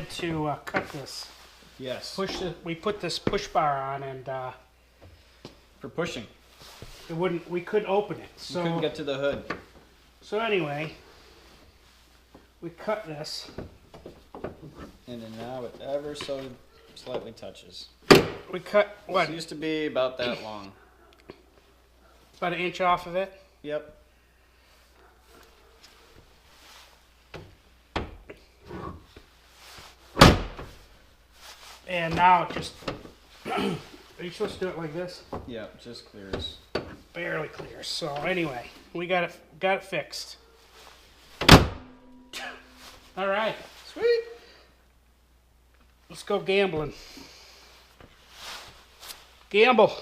had to cut this. Yes. We put this push bar on, and For pushing. it wouldn't. We couldn't open it. So You couldn't get to the hood. So anyway, we cut this. And then now it ever so slightly touches. We cut what? It used to be about that long. About an inch off of it. Yep. And now it just. Are you supposed to do it like this? Yep, just clears. Barely clears. So anyway, we got it fixed. All right. Sweet. Let's go gambling. Gamble.